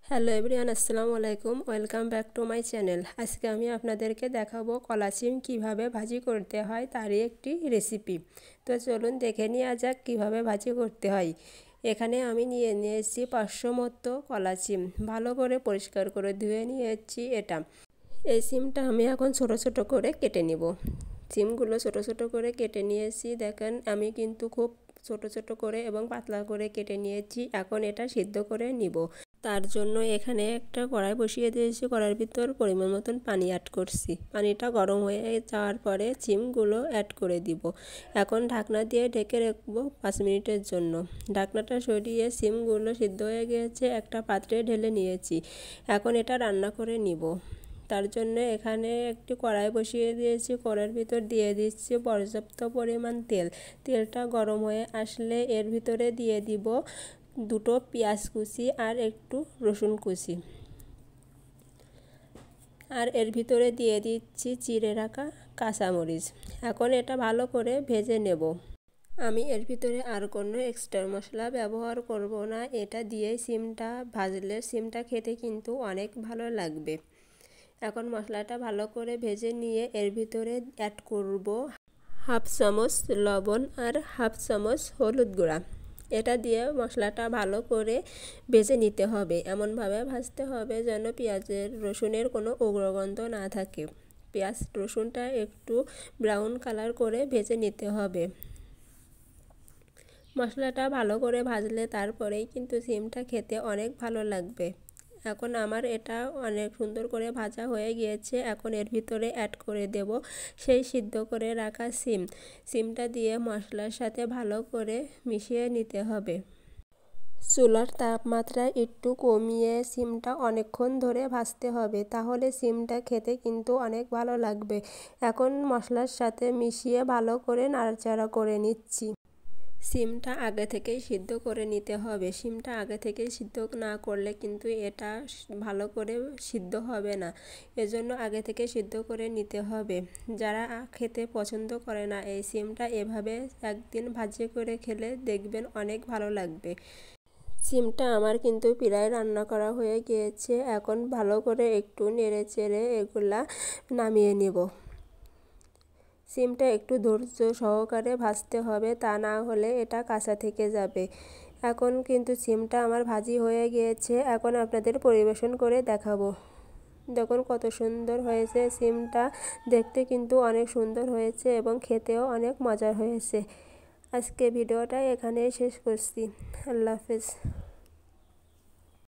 Hello everyone, আসসালামু আলাইকুম। Welcome back to my channel. আজকে আমি আপনাদেরকে দেখাবো কলা শিম কীভাবে ভাজি করতে হয় তারই একটি রেসিপি। তো চলুন দেখে নেওয়া যাক কীভাবে ভাজি করতে হয়। এখানে আমি নিয়ে নিয়েছি 500 মতো কলা শিম। ভালো করে পরিষ্কার করে ধুয়ে নিয়েছি এটা। এই শিমটা আমি এখন ছোট ছোট করে কেটে নিব। শিমগুলো ছোট ছোট করে কেটে নিয়েছি। দেখেন আমি কিন্তু খুব ছোট ছোট করে এবং পাতলা করে কেটে নিয়েছি। এখন এটা সিদ্ধ করে নিব। তার জন্য এখানে একটা কড়াই বসিয়ে দিয়েছি। কড়াইয়ের ভিতর পরিমাণ মতন পানি অ্যাড করছি। পানিটা গরম হয়ে যাওয়ার পরে শিমগুলো অ্যাড করে দিব। এখন ঢাকনা দিয়ে ঢেকে রাখবো 5 মিনিটের জন্য। ঢাকনাটা সরিয়ে শিমগুলো সিদ্ধ হয়ে গিয়েছে, একটা পাত্রে ঢেলে নিয়েছি। এখন এটা রান্না করে নিব। তার জন্য এখানে একটি কড়াই বসিয়ে দিয়েছি। কড়াইয়ের ভিতর দিয়ে দিচ্ছি পর্যাপ্ত পরিমাণ তেল। তেলটা গরম হয়ে আসলে এর ভিতরে দিয়ে দিব দুটো পেঁয়াজ কুচি আর একটু রসুন কুচি, আর এর ভিতরে দিয়ে দিচ্ছি চিড়ে রাখা কাঁচামরিচ। এখন এটা ভালো করে ভেজে নেব। আমি এর ভিতরে আর কোনো এক্সট্রা মশলা ব্যবহার করব না। এটা দিয়ে শিমটা ভাজলে শিমটা খেতে কিন্তু অনেক ভালো লাগবে। এখন মশলাটা ভালো করে ভেজে নিয়ে এর ভিতরে অ্যাড করব হাফ চামচ লবণ আর হাফ চামচ হলুদ গুঁড়া। এটা দিয়ে মশলাটা ভালো করে ভেজে নিতে হবে। এমনভাবে ভাজতে হবে যেন পেঁয়াজের রসুনের কোনো উগ্রগন্ধ না থাকে। পেঁয়াজ রসুনটা একটু ব্রাউন কালার করে ভেজে নিতে হবে। মশলাটা ভালো করে ভাজলে তারপরেই কিন্তু শিমটা খেতে অনেক ভালো লাগবে। এখন আমার এটা অনেক সুন্দর করে ভাজা হয়ে গিয়েছে। এখন এর ভিতরে অ্যাড করে দেব সেই সিদ্ধ করে রাখা শিমটা দিয়ে মশলার সাথে ভালো করে মিশিয়ে নিতে হবে। চুলার তাপমাত্রা একটু কমিয়ে শিমটা অনেকক্ষণ ধরে ভাজতে হবে, তাহলে শিমটা খেতে কিন্তু অনেক ভালো লাগবে। এখন মশলার সাথে মিশিয়ে ভালো করে নাড়াচাড়া করে নিচ্ছি। শিমটা আগে থেকেই সিদ্ধ করে নিতে হবে। শিমটা আগে থেকেই সিদ্ধ না করলে কিন্তু এটা ভালো করে সিদ্ধ হবে না। এজন্য আগে থেকে সিদ্ধ করে নিতে হবে। যারা খেতে পছন্দ করে না এই শিমটা এভাবে একদিন ভাজি করে খেলে দেখবেন অনেক ভালো লাগবে। শিমটা আমার কিন্তু প্রায় রান্না করা হয়ে গিয়েছে। এখন ভালো করে একটু নেড়ে চেড়ে এগুলা নামিয়ে নেব। শিমটা একটু ধৈর্য সহকারে ভাজতে হবে, তা না হলে এটা কাঁচা থেকে যাবে। এখন কিন্তু শিমটা আমার ভাজি হয়ে গিয়েছে। এখন আপনাদের পরিবেশন করে দেখাবো। দেখুন কত সুন্দর হয়েছে শিমটা, দেখতে কিন্তু অনেক সুন্দর হয়েছে এবং খেতেও অনেক মজার হয়েছে। আজকে ভিডিওটা এখানেই শেষ করছি। আল্লাহ হাফেজ।